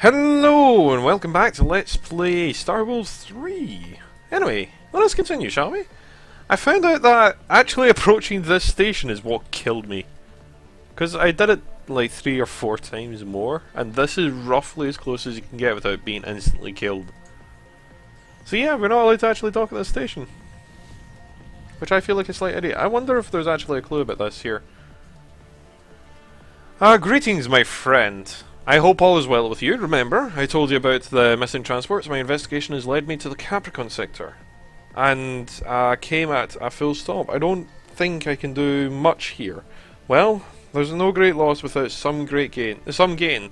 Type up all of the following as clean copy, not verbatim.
Hello and welcome back to Let's Play Star Wars 3. Anyway, let us continue, shall we? I found out that actually approaching this station is what killed me. Because I did it like 3 or 4 times more, and this is roughly as close as you can get without being instantly killed. So yeah, we're not allowed to actually dock at this station. Which I feel like a slight idiot. I wonder if there's actually a clue about this here. Greetings, my friend. I hope all is well with you. Remember, I told you about the missing transports. My investigation has led me to the Capricorn sector. And came at a full stop. I don't think I can do much here. Well, there's no great loss without some great gain. Some gain,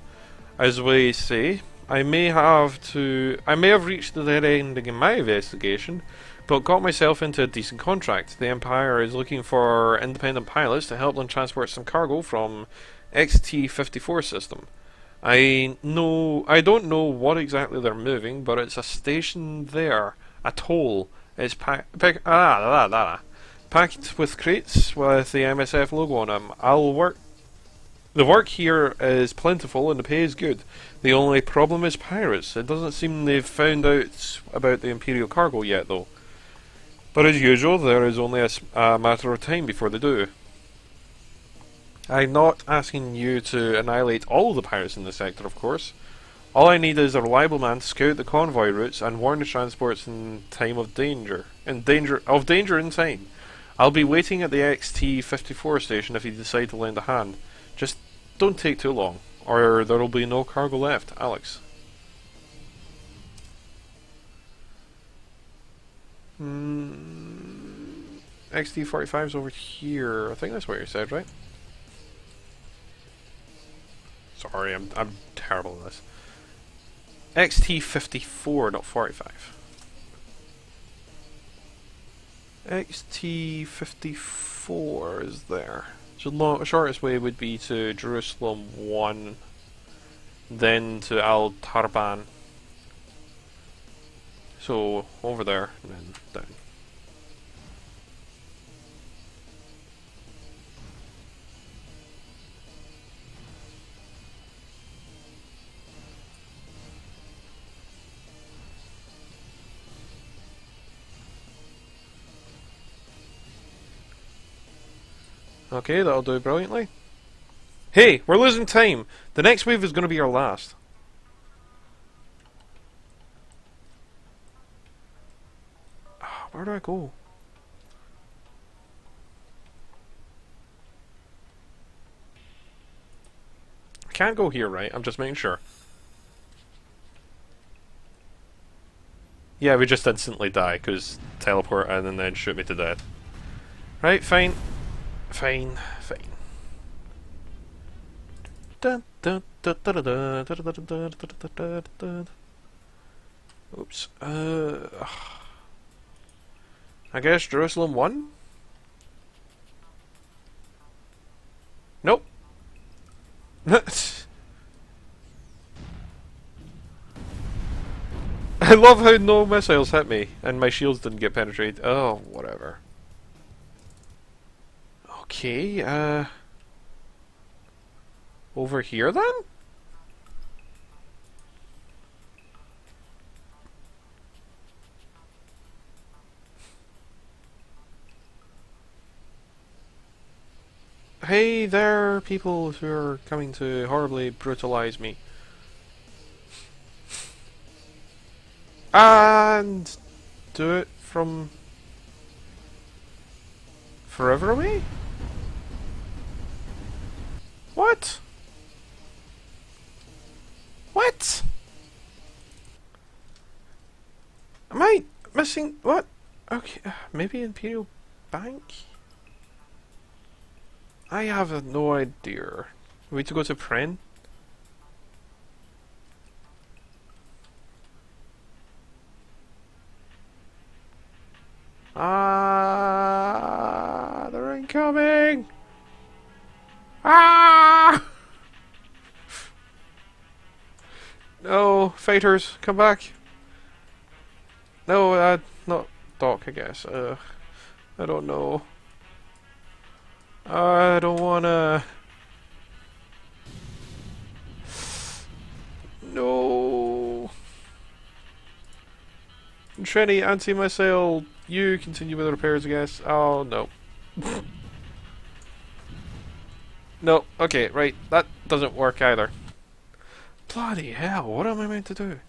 as we say. I may have reached the dead ending in my investigation, but got myself into a decent contract. The Empire is looking for independent pilots to help them transport some cargo from XT-54 system. I don't know what exactly they're moving, but it's a station there. A toll. It's packed with crates with the MSF logo on them. The work here is plentiful and the pay is good. The only problem is pirates. It doesn't seem they've found out about the Imperial cargo yet, though. But as usual, there is only a matter of time before they do. I'm not asking you to annihilate all the pirates in the sector, of course. All I need is a reliable man to scout the convoy routes and warn the transports in time of danger. In time. I'll be waiting at the XT-54 station if you decide to lend a hand. Just don't take too long, or there'll be no cargo left, Alex. XT-45's over here. I think that's what you said, right? Sorry, I'm terrible at this. XT-54, not 45. XT-54 is there. So the shortest way would be to Jerusalem 1, then to Al Tarban. So over there, and then down. Okay, that'll do brilliantly. Hey, we're losing time. The next wave is going to be our last. Where do I go? I can't go here, right? I'm just making sure. Yeah, we just instantly die, because teleport and then shoot me to death. Right, fine. Fine. Oops. I guess Jerusalem 1? Nope. I love how no missiles hit me, and my shields didn't get penetrated. Oh, whatever. Okay, over here then? Hey there, people who are coming to horribly brutalize me. And do it from forever away? What? What? Am I missing? What? Okay, maybe Imperial Bank? I have no idea. We need to go to Pren? They're incoming! Ah! No, fighters, come back. No, not dock, I guess. I don't know. I don't wanna... No. Trini, anti-missile. You continue with the repairs, I guess. Oh, no. No, okay, right. That doesn't work either. Bloody hell, what am I meant to do?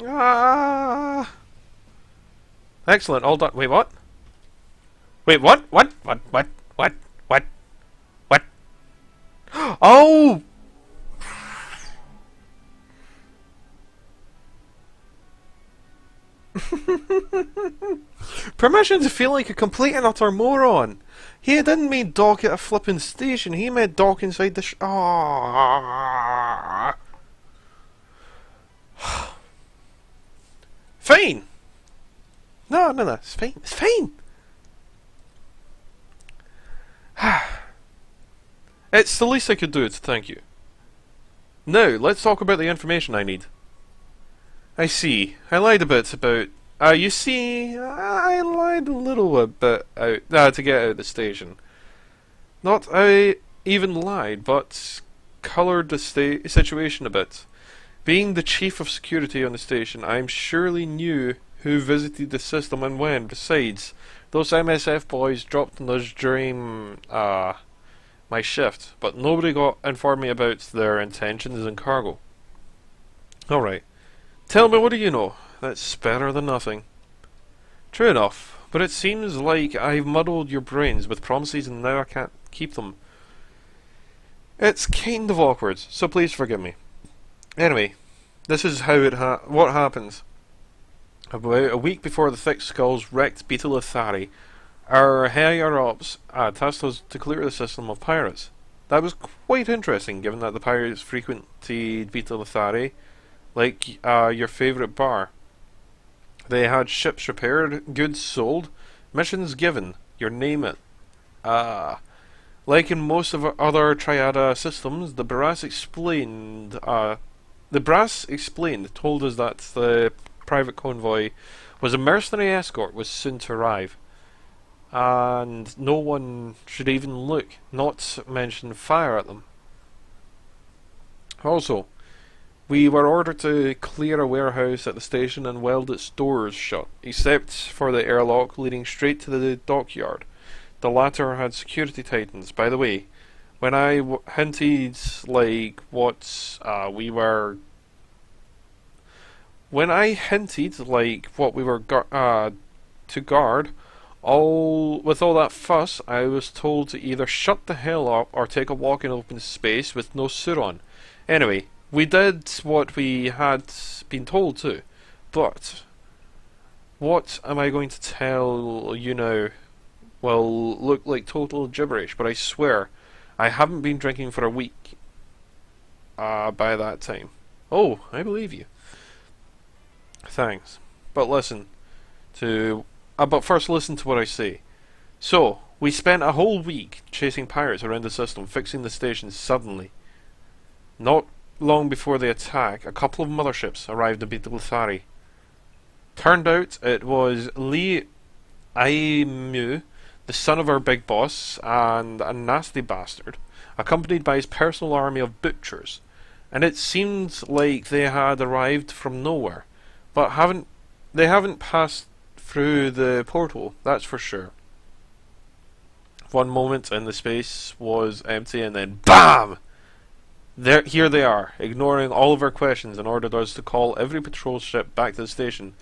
Ah! Excellent, all done. Wait, what? Wait, what? What? What? What? What? What? What? Oh! Permission to feel like a complete and utter moron. He didn't mean dock at a flippin' station. He meant dock inside the Ah! Fine! No, no, no. It's fine. It's fine! It's the least I could do to thank you. Now, let's talk about the information I need. I see. I lied a bit about... you see, I lied a little bit out to get out of the station. Not I even lied, but coloured the situation a bit. Being the chief of security on the station, I surely knew who visited the system and when. Besides, those MSF boys dropped on us during my shift, but nobody got informed me about their intentions in cargo. Alright. Tell me, what do you know? That's better than nothing. True enough, but it seems like I've muddled your brains with promises and now I can't keep them. It's kind of awkward, so please forgive me. Anyway, this is how what happens. About a week before the Thick Skulls wrecked Beta Lithari, our higher-ups tasked us to clear the system of pirates. That was quite interesting, given that the pirates frequented Beta Lithari, like your favourite bar. They had ships repaired, goods sold, missions given, you name it. Like in most of our other Triada systems, the brass explained, told us that the private convoy was a mercenary escort was soon to arrive. And no one should even look, not to mention fire at them. Also, we were ordered to clear a warehouse at the station and weld its doors shut, except for the airlock leading straight to the dockyard. The latter had security titans. By the way, when I hinted like what we were to guard, with all that fuss, I was told to either shut the hell up or take a walk in open space with no suit on. Anyway, we did what we had been told to, but what am I going to tell you now? Will look like total gibberish, but I swear I haven't been drinking for a week by that time. Oh, I believe you. Thanks. But first listen to what I say. So, we spent a whole week chasing pirates around the system, fixing the station suddenly. Not long before the attack, a couple of motherships arrived at Beta Lithari. Turned out it was Lee Aimu, the son of our big boss, and a nasty bastard, accompanied by his personal army of butchers. And it seemed like they had arrived from nowhere, but they haven't passed through the portal, that's for sure. One moment and the space was empty, and then BAM! Here they are, ignoring all of our questions, and ordered us to call every patrol ship back to the station,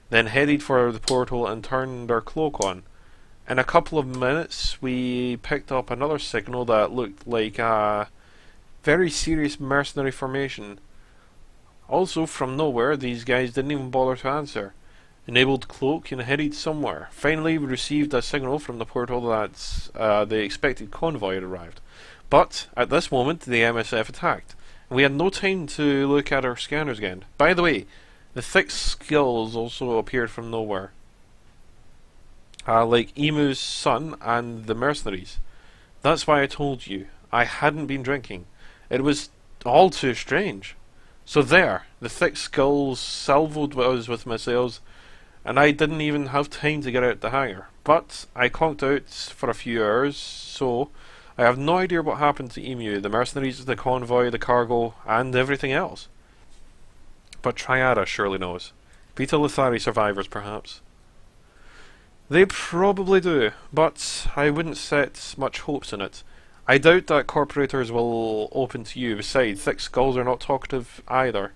then headed for the portal and turned our cloak on. In a couple of minutes, we picked up another signal that looked like a very serious mercenary formation. Also, from nowhere, these guys didn't even bother to answer. Enabled cloak and headed somewhere. Finally, we received a signal from the portal that the expected convoy had arrived. But, at this moment, the MSF attacked, and we had no time to look at our scanners again. By the way, the Thick Skulls also appeared from nowhere. Like Emu's son and the mercenaries. That's why I told you. I hadn't been drinking. It was all too strange. So there, the thick skulls salvoed us with missiles, and I didn't even have time to get out the hangar. But I conked out for a few hours, so I have no idea what happened to Emu, the mercenaries, the convoy, the cargo, and everything else. But Triada surely knows. Beta Lithari survivors, perhaps. They probably do, but I wouldn't set much hopes in it. I doubt that corporators will open to you. Besides, thick skulls are not talkative either.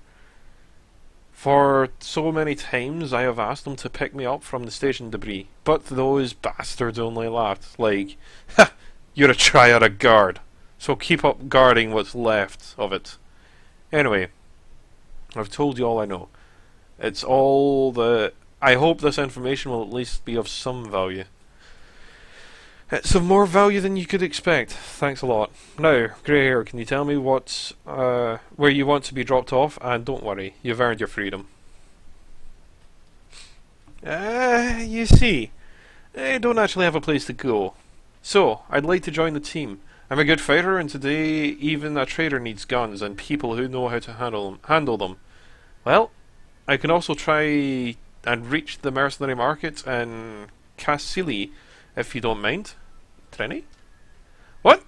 For so many times I have asked them to pick me up from the station debris, but those bastards only laughed, like, "Ha! You're a Triada guard, so keep up guarding what's left of it." Anyway, I've told you all I know. It's all the... I hope this information will at least be of some value. It's of more value than you could expect. Thanks a lot. Now, Grey Hair, can you tell me what's where you want to be dropped off? And don't worry, you've earned your freedom. You see, I don't actually have a place to go. So, I'd like to join the team. I'm a good fighter, and today even a trader needs guns and people who know how to handle them. Well, I can also try and reach the mercenary market in Cassili, if you don't mind. Trenny? What?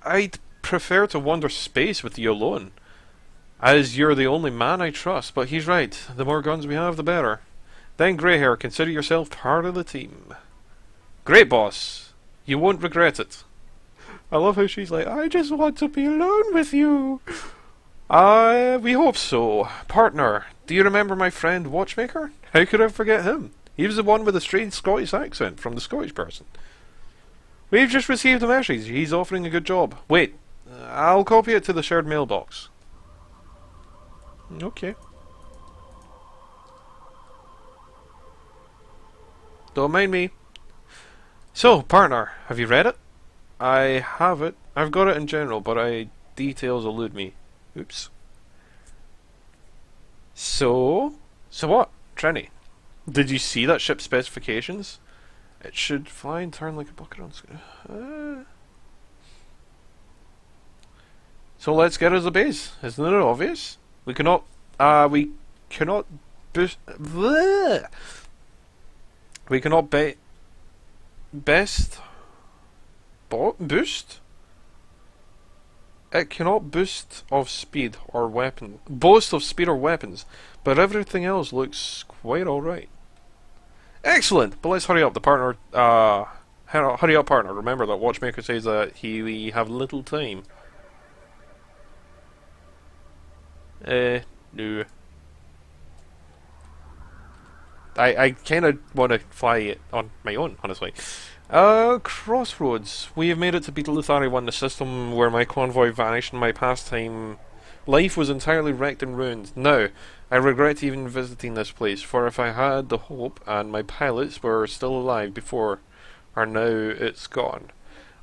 I'd prefer to wander space with you alone, as you're the only man I trust, but he's right. The more guns we have, the better. Then, Greyhair, consider yourself part of the team. Great, boss. You won't regret it. I love how she's like, I just want to be alone with you. We hope so. Partner, do you remember my friend Watchmaker? How could I forget him? He was the one with the strange Scottish accent from the Scottish person. We've just received a message. He's offering a good job. Wait, I'll copy it to the shared mailbox. Okay. Don't mind me. So, partner, have you read it? I have it. I've got it in general, but details elude me. Oops. So what? Trenny, did you see that ship specifications? It should fly and turn like a bucket on screen. So let's get us a base. Isn't it obvious? We cannot boost. Bleh. We cannot boost. It cannot boast of speed or weapons, but everything else looks quite alright. Excellent! But let's hurry up, the partner. Hurry up, partner. Remember that Watchmaker says that we have little time. No. I kind of want to fly it on my own, honestly. Crossroads. We have made it to Beta Luthari 1, the system where my convoy vanished and my pastime life was entirely wrecked and ruined. Now, I regret even visiting this place, for if I had the hope and my pilots were still alive before, or now it's gone.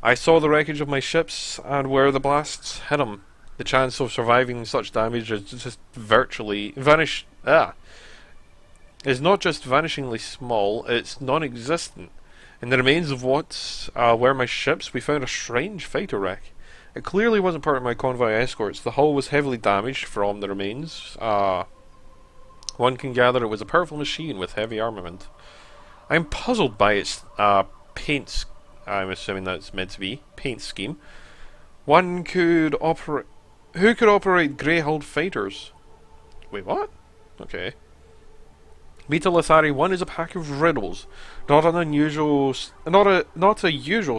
I saw the wreckage of my ships and where the blasts hit them. The chance of surviving such damage is just virtually is not just vanishingly small, it's non-existent. In the remains of what were my ships, we found a strange fighter wreck. It clearly wasn't part of my convoy escorts. The hull was heavily damaged from the remains. One can gather it was a powerful machine with heavy armament. I'm puzzled by its paint. I'm assuming that's meant to be paint scheme. One could operate. Who could operate grey-hulled fighters? Wait, what? Okay. Beta Lithari 1 is a pack of riddles, not a usual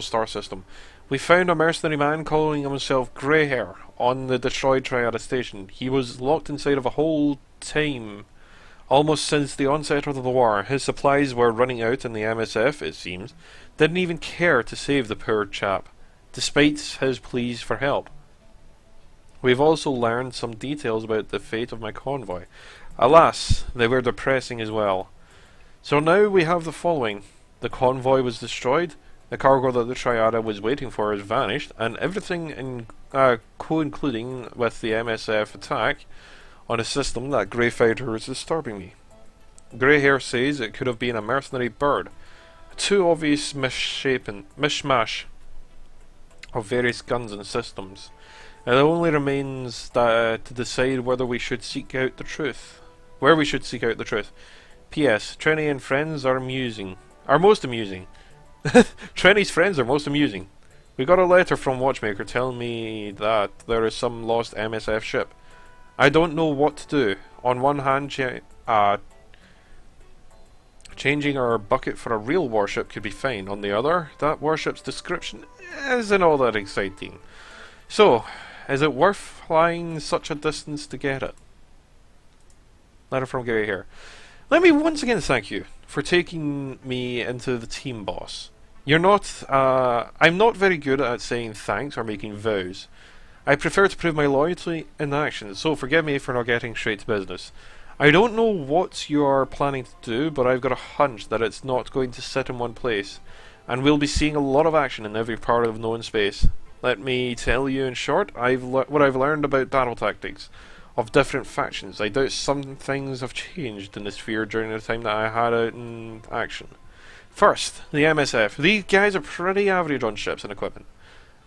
star system. We found a mercenary man calling himself Greyhair on the destroyed Triada station. He was locked inside of a whole time, almost since the onset of the war. His supplies were running out, and the MSF, it seems, didn't even care to save the poor chap, despite his pleas for help. We've also learned some details about the fate of my convoy. Alas, they were depressing as well. So now we have the following. The convoy was destroyed, the cargo that the Triada was waiting for has vanished, and everything co-including with the MSF attack on a system that Grey Fighter is disturbing me. Greyhair says it could have been a mercenary bird. Too obvious mishmash. of various guns and systems. It only remains to decide whether we should seek out the truth. Where we should seek out the truth. P.S. Trenny and friends are amusing. Are most amusing. Trenny's friends are most amusing. We got a letter from Watchmaker telling me that there is some lost MSF ship. I don't know what to do. On one hand, changing our bucket for a real warship could be fine. On the other, that warship's description isn't all that exciting. So, is it worth flying such a distance to get it? Letter from Gary here. Let me once again thank you for taking me into the team, boss. I'm not very good at saying thanks or making vows. I prefer to prove my loyalty in action, so forgive me for not getting straight to business. I don't know what you're planning to do, but I've got a hunch that it's not going to sit in one place, and we'll be seeing a lot of action in every part of known space. Let me tell you in short, what I've learned about battle tactics of different factions. I doubt some things have changed in the sphere during the time that I had it in action. First, the MSF. These guys are pretty average on ships and equipment,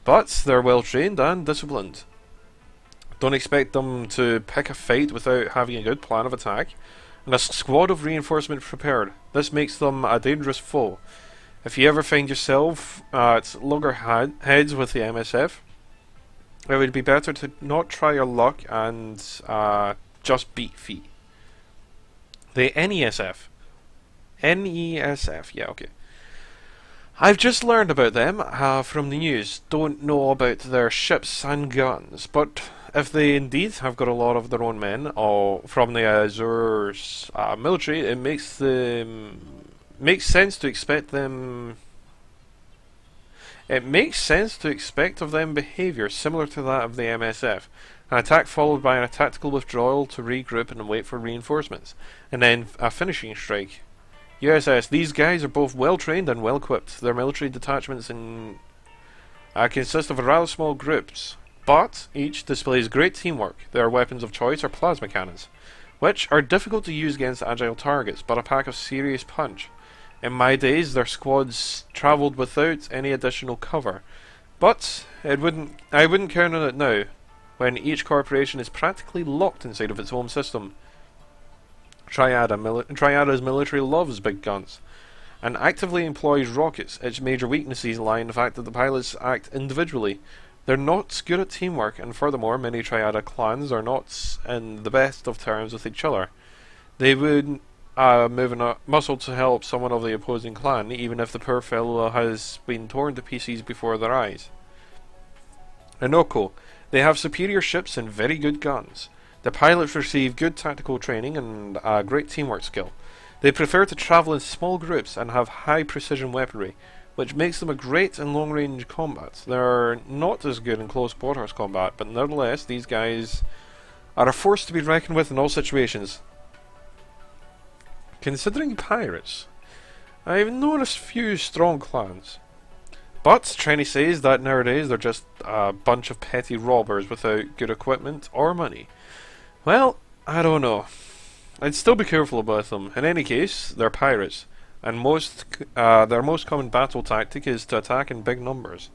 but they're well trained and disciplined. Don't expect them to pick a fight without having a good plan of attack, and a squad of reinforcement prepared. This makes them a dangerous foe. If you ever find yourself at loggerheads with the MSF, it would be better to not try your luck and just beat feet. The NESF. NESF, yeah, okay. I've just learned about them from the news. Don't know about their ships and guns, but if they indeed have got a lot of their own men from the Azur's military, it makes sense to expect them. It makes sense to expect of them behaviour similar to that of the MSF. An attack followed by a tactical withdrawal to regroup and wait for reinforcements, and then a finishing strike. USS, these guys are both well trained and well equipped. Their military detachments consist of rather small groups, but each displays great teamwork. Their weapons of choice are plasma cannons, which are difficult to use against agile targets, but a pack of serious punch. In my days, their squads travelled without any additional cover, but I wouldn't count on it now, when each corporation is practically locked inside of its own system. Triada's military loves big guns, and actively employs rockets. Its major weaknesses lie in the fact that the pilots act individually. They're not good at teamwork, and furthermore, many Triada clans are not in the best of terms with each other. They would move a muscle to help someone of the opposing clan, even if the poor fellow has been torn to pieces before their eyes. Inoko. They have superior ships and very good guns. The pilots receive good tactical training and great teamwork skill. They prefer to travel in small groups and have high precision weaponry, which makes them a great in long range combat. They're not as good in close quarters combat, but nevertheless these guys are a force to be reckoned with in all situations. Considering pirates, I've known a few strong clans, but Trenny says that nowadays they're just a bunch of petty robbers without good equipment or money. Well, I don't know. I'd still be careful about them. In any case, they're pirates, and their most common battle tactic is to attack in big numbers.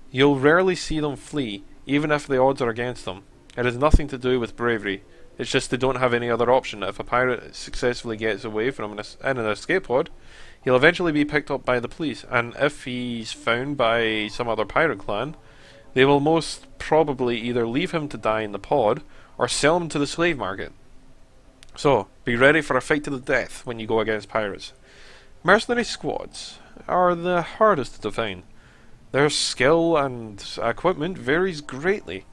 You'll rarely see them flee, even if the odds are against them. It has nothing to do with bravery. It's just they don't have any other option. If a pirate successfully gets away from in an escape pod, he'll eventually be picked up by the police, and if he's found by some other pirate clan, they will most probably either leave him to die in the pod, or sell him to the slave market. So, be ready for a fight to the death when you go against pirates. Mercenary squads are the hardest to define. Their skill and equipment varies greatly,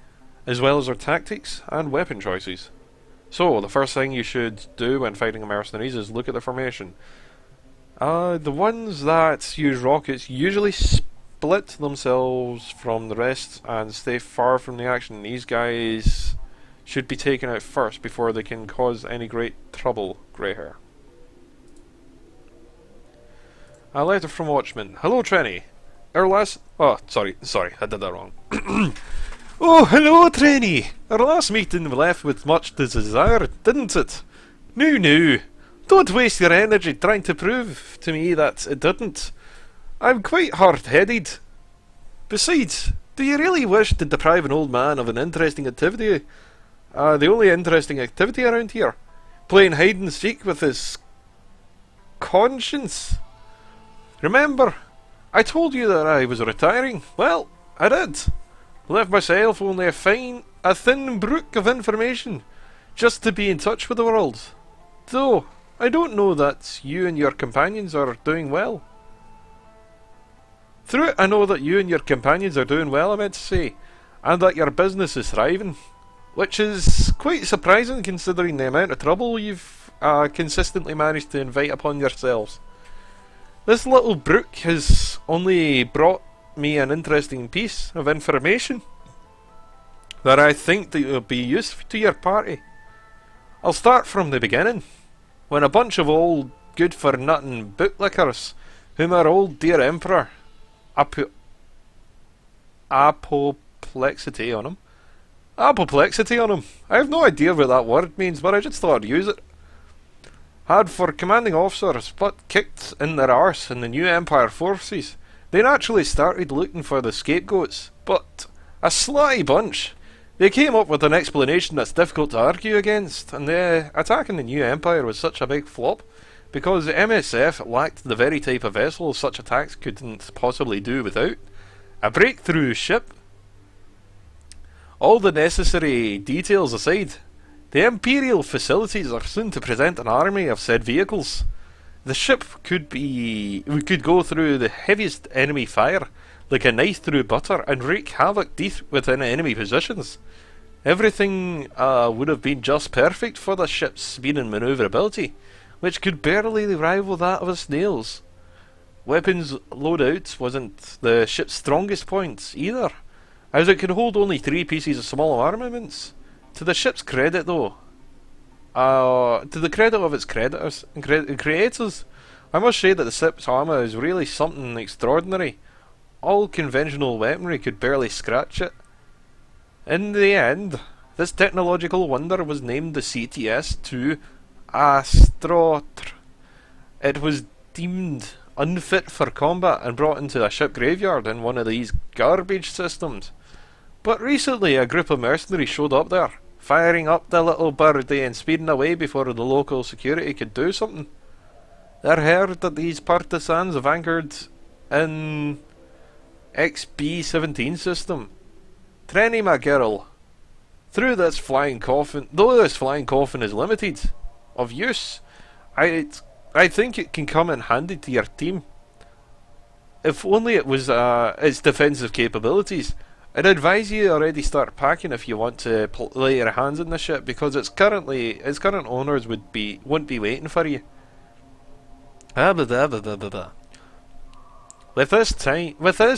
as well as their tactics and weapon choices. So, the first thing you should do when fighting mercenaries is look at the formation. The ones that use rockets usually split themselves from the rest and stay far from the action. These guys should be taken out first before they can cause any great trouble. Grey hair. A letter from Watchman. Hello, Trenny. Our last... Oh, sorry, I did that wrong. Oh, hello, Trenny. Our last meeting left with much to desire, didn't it? No. Don't waste your energy trying to prove to me that it didn't. I'm quite hard-headed. Besides, Do you really wish to deprive an old man of an interesting activity? The only interesting activity around here? Playing hide and seek with his conscience? Remember, I told you that I was retiring. Well, I did. Left myself only a thin brook of information, just to be in touch with the world. Though, I don't know that you and your companions are doing well. Through it, I know that you and your companions are doing well, I meant to say, and that your business is thriving, which is quite surprising considering the amount of trouble you've consistently managed to invite upon yourselves. This little brook has only brought me an interesting piece of information that I think that will be useful to your party. I'll start from the beginning, when a bunch of old good-for-nothing bootlickers, whom our old dear Emperor apoplexity on him. Apoplexity on him. I have no idea what that word means, but I just thought I'd use it. Had for commanding officers, but kicked in their arse in the new Empire forces. They naturally started looking for the scapegoats, but a sly bunch. They came up with an explanation that's difficult to argue against, and the attack on the new Empire was such a big flop, because the MSF lacked the very type of vessel such attacks couldn't possibly do without. A breakthrough ship. All the necessary details aside, the Imperial facilities are soon to present an army of said vehicles. The ship we could go through the heaviest enemy fire, like a knife through butter, and wreak havoc deep within enemy positions. Everything would have been just perfect for the ship's speed and manoeuvrability, which could barely rival that of a snail's. Weapons loadout wasn't the ship's strongest point either, as it could hold only 3 pieces of small armaments. To the ship's credit though, to the credit of its creators, I must say that the ship's armour is really something extraordinary. All conventional weaponry could barely scratch it. In the end, this technological wonder was named the CTS-2 Astrotr. It was deemed unfit for combat and brought into a ship graveyard in one of these garbage systems. But recently a group of mercenaries showed up there, firing up the little birdie and speeding away before the local security could do something. They're heard that these partisans have anchored in XB-17 system. Trenny, my girl, though this flying coffin is limited of use, I think it can come in handy to your team. If only it was its defensive capabilities. I'd advise you already start packing if you want to lay your hands on the ship, because its current owners won't be waiting for you. With this,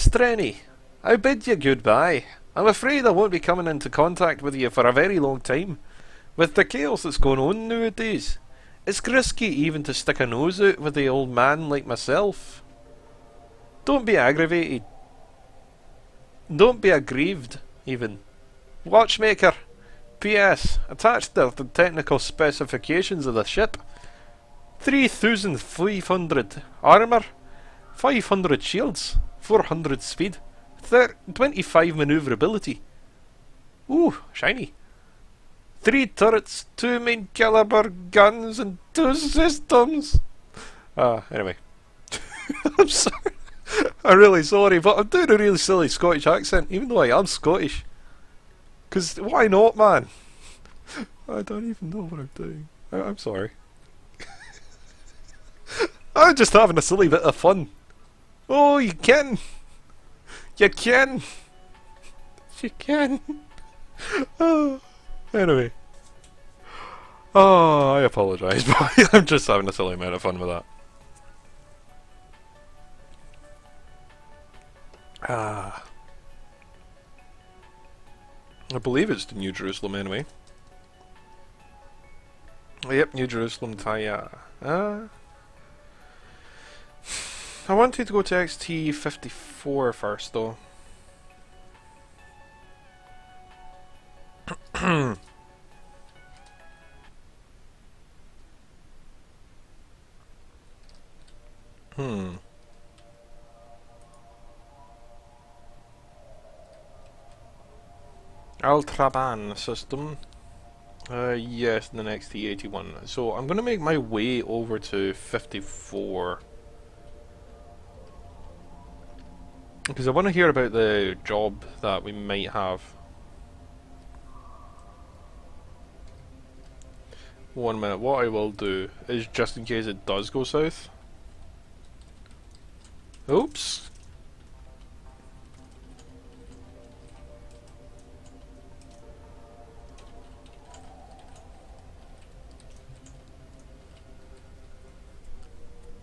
Trenny, I bid you goodbye. I'm afraid I won't be coming into contact with you for a very long time. With the chaos that's going on nowadays, it's risky even to stick a nose out with the old man like myself. Don't be aggravated. Don't be aggrieved, even. Watchmaker. P.S. Attached to the technical specifications of the ship. 3,500 armour, 500 shields, 400 speed, 25 manoeuvrability. Ooh, shiny. 3 turrets, 2 main caliber guns, and 2 systems. Anyway. I'm sorry. I'm really sorry, but I'm doing a really silly Scottish accent, even though I am Scottish. Because why not, man? I don't even know what I'm doing. I'm sorry. I'm just having a silly bit of fun. Oh, you can. You can. You can. Oh, anyway. Oh, I apologise, but I'm just having a silly amount of fun with that. I believe it's the New Jerusalem anyway. Yep, New Jerusalem, Taya. I wanted to go to XT-54 first, though. Ultraban system. Yes, the next T81. So I'm going to make my way over to 54. Because I want to hear about the job that we might have. 1 minute. What I will do is, just in case it does go south. Oops.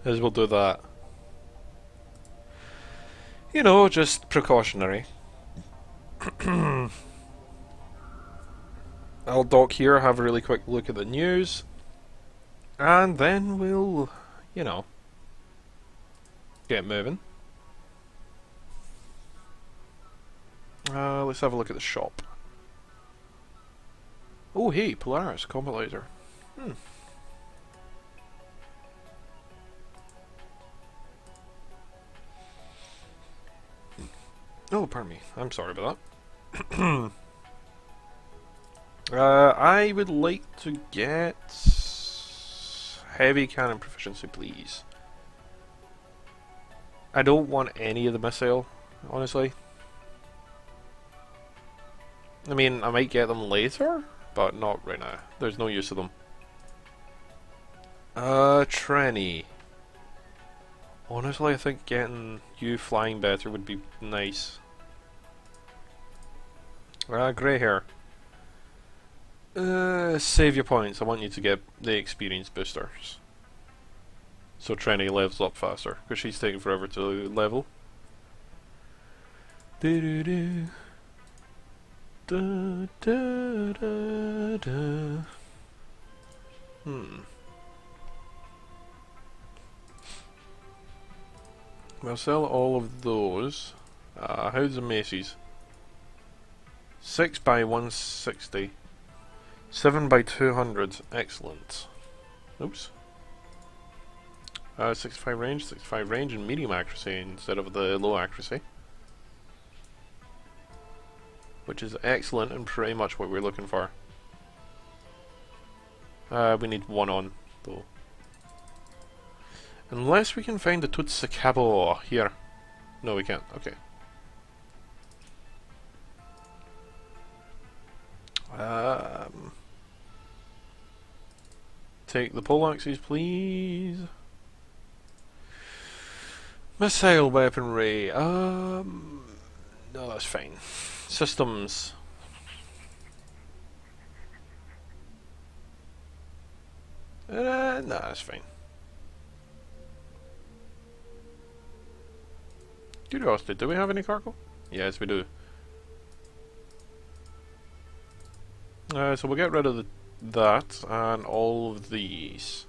Is we'll do that. You know, just precautionary. I'll dock here, have a really quick look at the news, and then we'll, you know, get moving. Let's have a look at the shop. Oh hey, Polaris, combat laser. Oh, pardon me. I'm sorry about that. I would like to get heavy cannon proficiency, please. I don't want any of the missile, honestly. I mean, I might get them later, but not right now. There's no use of them. Trenny. Honestly, I think getting you flying better would be nice. Grey hair. Save your points. I want you to get the experience boosters. So Trenny levels up faster, because she's taking forever to level. Do do do. Da, da, da, da. We'll sell all of those. How's the Macy's? 6 by 160. 7 by 200. Excellent. Oops. 65 range and medium accuracy instead of the low accuracy. Which is excellent and pretty much what we're looking for. We need one on, though. Unless we can find the Tutsakabo here. No, we can't. Okay. Take the poleaxes, please. Missile weaponry. No, that's fine. Systems. No, that's fine. Curiosity, do we have any cargo? Yes, we do. So we'll get rid of that and all of these.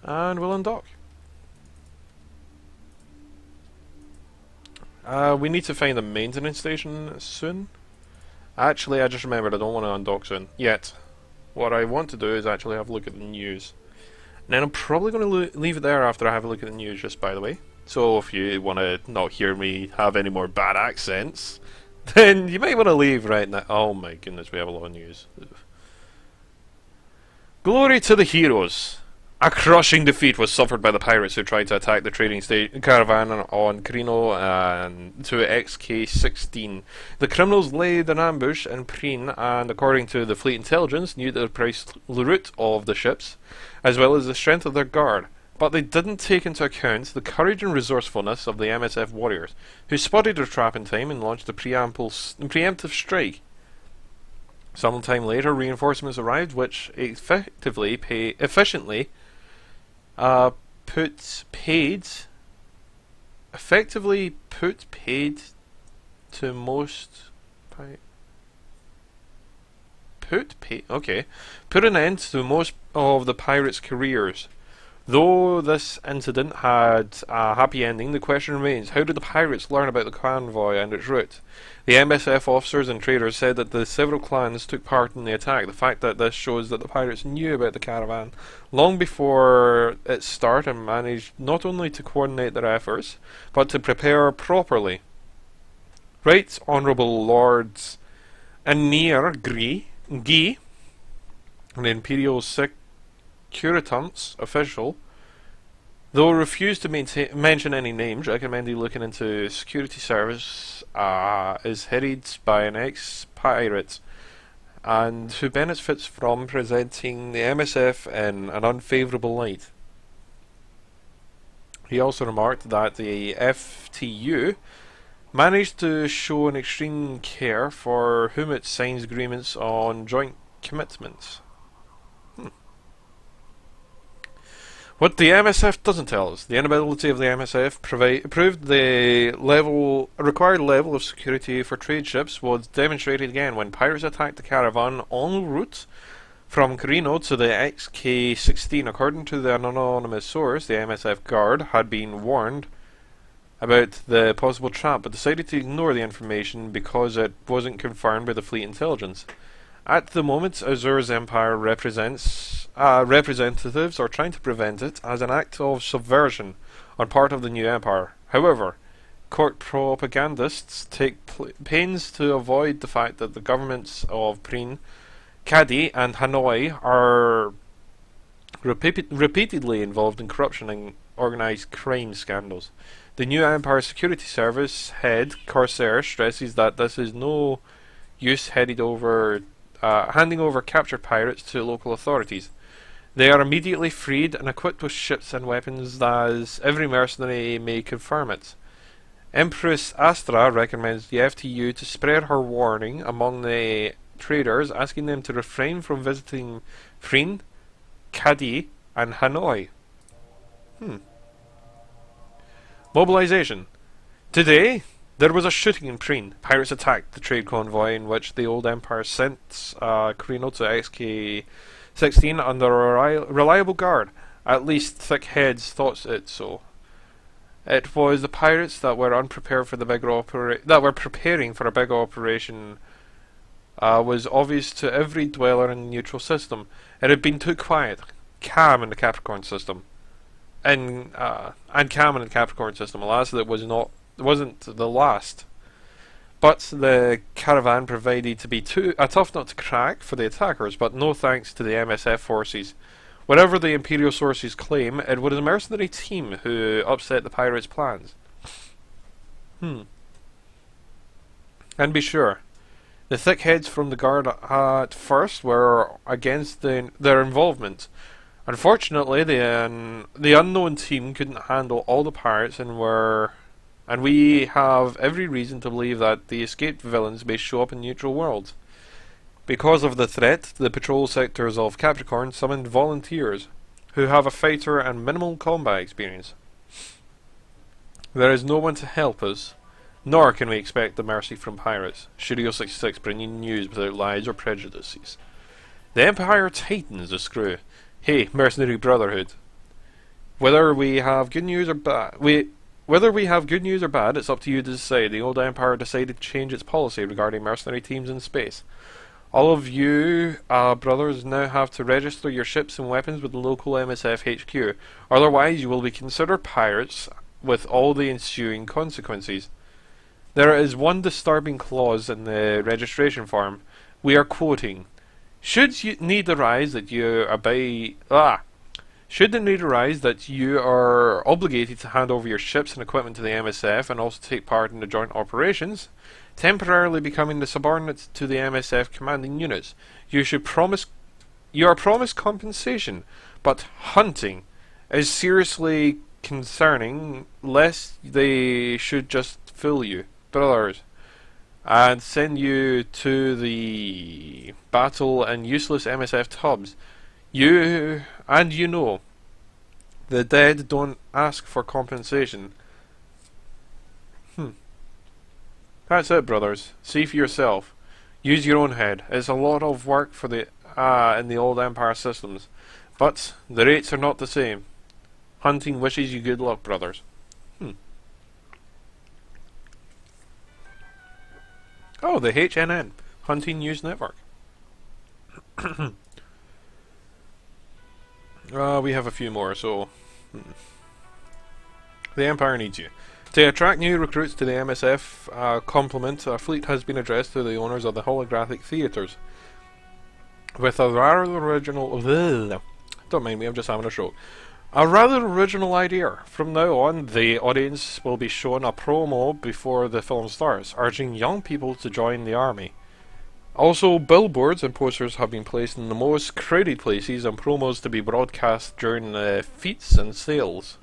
And we'll undock. We need to find a maintenance station soon. Actually, I just remembered I don't want to undock soon. Yet. What I want to do is actually have a look at the news. And then I'm probably going to leave it there after I have a look at the news, just by the way. So if you want to not hear me have any more bad accents, then you might want to leave right now. Oh my goodness, we have a lot of news. Glory to the heroes. A crushing defeat was suffered by the pirates who tried to attack the trading caravan on Crino and to XK-16. The criminals laid an ambush in Preen and, according to the fleet intelligence, knew the precise route of the ships, as well as the strength of their guard. But they didn't take into account the courage and resourcefulness of the MSF warriors, who spotted their trap in time and launched a preemptive strike. Some time later, reinforcements arrived, which effectively put paid to most put an end to most of the pirates' careers. Though this incident had a happy ending, the question remains, how did the pirates learn about the convoy and its route? The MSF officers and traders said that the several clans took part in the attack. The fact that this shows that the pirates knew about the caravan long before its start and managed not only to coordinate their efforts, but to prepare properly. Right, honourable lords, and near Guy, an Imperial Securitas official, though refused to mention any names, recommended looking into security service, is headed by an ex-pirate and who benefits from presenting the MSF in an unfavourable light. He also remarked that the FTU managed to show an extreme care for whom it signs agreements on joint commitments. What the MSF doesn't tell us, the inability of the MSF proved the required level of security for trade ships was demonstrated again when pirates attacked the caravan en route from Carino to the XK-16. According to the anonymous source, the MSF guard had been warned about the possible trap, but decided to ignore the information because it wasn't confirmed by the fleet intelligence. At the moment, Azur's Empire representatives are trying to prevent it as an act of subversion on part of the new empire. However, court propagandists take pains to avoid the fact that the governments of Prien, Cadiz and Hanoi are repeatedly involved in corruption and organised crime scandals. The new Empire Security Service head, Corsair, stresses that this is no use handing over captured pirates to local authorities. They are immediately freed and equipped with ships and weapons as every mercenary may confirm it. Empress Astra recommends the FTU to spread her warning among the traders, asking them to refrain from visiting Prien, Cadiz and Hanoi. Mobilization. Today, there was a shooting in Prien. Pirates attacked the trade convoy in which the old empire sent Carino to XK-16 under a reliable guard. At least thick heads thought it so. It was the pirates that were unprepared for the big that were preparing for a big operation. Was obvious to every dweller in the neutral system. It had been too quiet, calm in the Capricorn system, and calm in the Capricorn system. Alas, it wasn't the last. But the caravan proved to be a tough nut to crack for the attackers. But no thanks to the MSF forces. Whatever the Imperial sources claim, it was a mercenary team who upset the pirates' plans. And be sure, the thickheads from the guard at first were against their involvement. Unfortunately, the unknown team couldn't handle all the pirates and we have every reason to believe that the escaped villains may show up in neutral worlds. Because of the threat, the patrol sectors of Capricorn summoned volunteers who have a fighter and minimal combat experience. There is no one to help us, nor can we expect the mercy from pirates. Studio 66 bringing news without lies or prejudices. The Empire tightens the screw. Hey, mercenary brotherhood. Whether we have good news or bad, it's up to you to decide. The old Empire decided to change its policy regarding mercenary teams in space. All of you, brothers, now have to register your ships and weapons with the local MSF HQ. Otherwise, you will be considered pirates with all the ensuing consequences. There is one disturbing clause in the registration form. We are quoting: Should the need arise that you are obligated to hand over your ships and equipment to the MSF and also take part in the joint operations, temporarily becoming the subordinates to the MSF commanding units, you are promised compensation, but hunting is seriously concerning, lest they should just fool you, brothers, and send you to the battle in useless MSF tubs. You know, the dead don't ask for compensation. That's it, brothers. See for yourself. Use your own head. It's a lot of work for the in the old Empire systems, but the rates are not the same. Hunting wishes you good luck, brothers. Oh, the HNN, Hunting News Network. We have a few more, so... The Empire needs you. To attract new recruits to the MSF complement, a fleet has been addressed to the owners of the holographic theatres. With a rather original... Don't mind me, I'm just having a stroke. A rather original idea. From now on, the audience will be shown a promo before the film starts, urging young people to join the army. Also, billboards and posters have been placed in the most crowded places and promos to be broadcast during the feats and sales.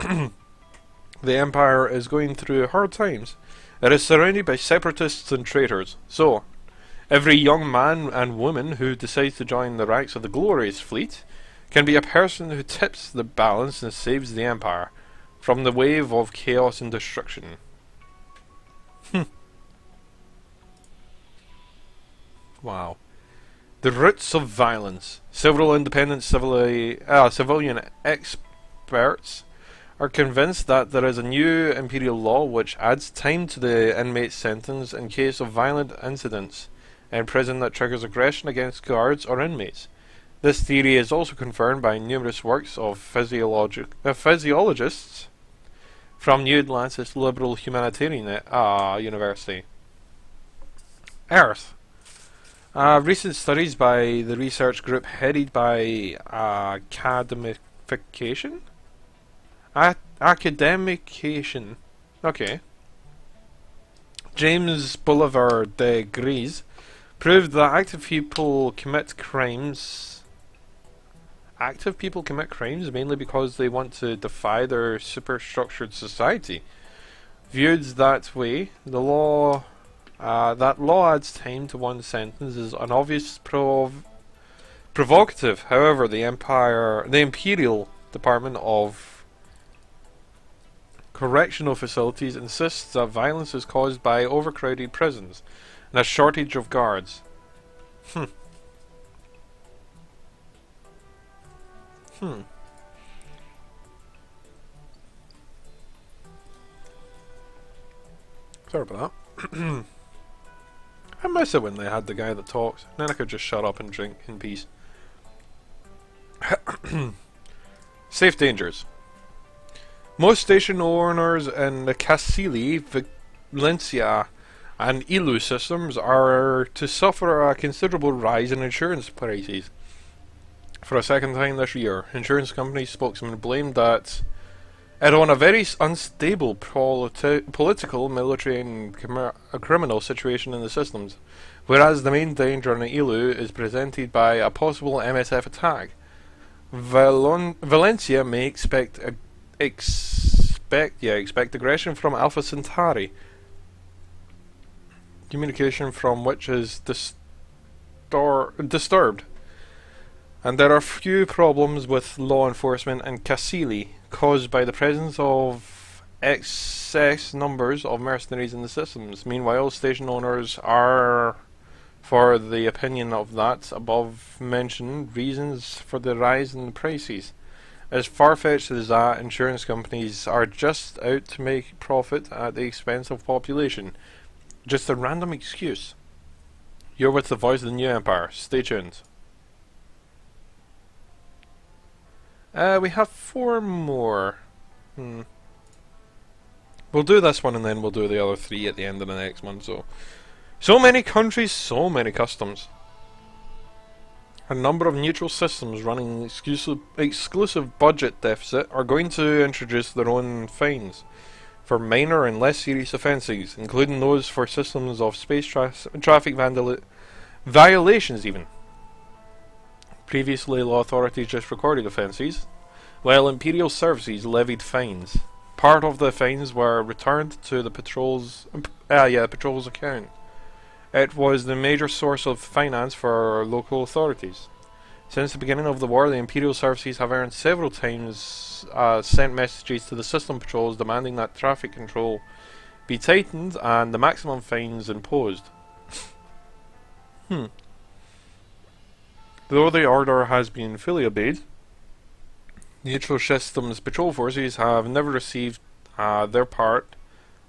The Empire is going through hard times. It is surrounded by separatists and traitors. So, every young man and woman who decides to join the ranks of the glorious fleet can be a person who tips the balance and saves the Empire from the wave of chaos and destruction. Wow. The roots of violence. Several independent civilian experts are convinced that there is a new imperial law which adds time to the inmate's sentence in case of violent incidents in prison that triggers aggression against guards or inmates. This theory is also confirmed by numerous works of physiologists from New Atlantis Liberal Humanitarian University. Earth. Recent studies by the research group headed by Academication. Okay. James Bolivar de Gries proved that active people commit crimes mainly because they want to defy their superstructured society. Viewed that way, that law adds time to one sentence is an obvious provocative. However, the Imperial Department of Correctional Facilities insists that violence is caused by overcrowded prisons and a shortage of guards. Sorry about that. I miss it when they had the guy that talks. Then I could just shut up and drink in peace. Safe dangers. Most station owners in the Cassili, Valencia, and Ilu systems are to suffer a considerable rise in insurance prices. For a second time this year, insurance company spokesman blamed that it on a very unstable political, military and criminal situation in the systems, whereas the main danger in Ilu is presented by a possible MSF attack. Valencia may expect aggression from Alpha Centauri, communication from which is disturbed. And there are few problems with law enforcement in Cassili, caused by the presence of excess numbers of mercenaries in the systems. Meanwhile, station owners are for the opinion of that above mentioned reasons for the rise in the prices. As far-fetched as that, insurance companies are just out to make profit at the expense of population. Just a random excuse. You're with the voice of the new empire. Stay tuned. We have 4 more. We'll do this one and then we'll do the other 3 at the end of the next one. So many countries, so many customs. A number of neutral systems running exclusive budget deficit are going to introduce their own fines for minor and less serious offences, including those for systems of space traffic violations even. Previously, law authorities just recorded offences, while Imperial Services levied fines. Part of the fines were returned to the patrol's account. It was the major source of finance for local authorities. Since the beginning of the war, the Imperial Services have earned several times sent messages to the system patrols demanding that traffic control be tightened and the maximum fines imposed. Though the order has been fully obeyed, neutral systems patrol forces have never received their part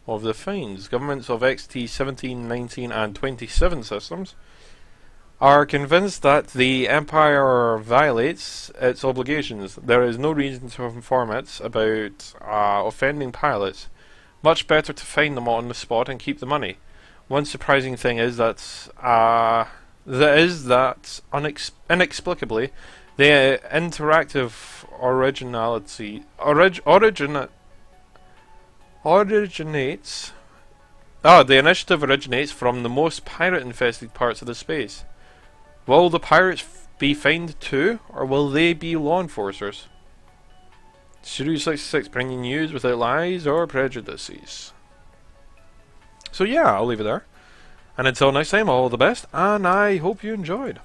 of the fines. Governments of XT 17, 19 and 27 systems are convinced that the Empire violates its obligations. There is no reason to inform it about offending pilots. Much better to fine them on the spot and keep the money. One surprising thing is that inexplicably the interactive originates. The initiative originates from the most pirate-infested parts of the space. Will the pirates be fined too, or will they be law enforcers? Series 66 bringing news without lies or prejudices. So yeah, I'll leave it there. And until next time, all the best, and I hope you enjoyed.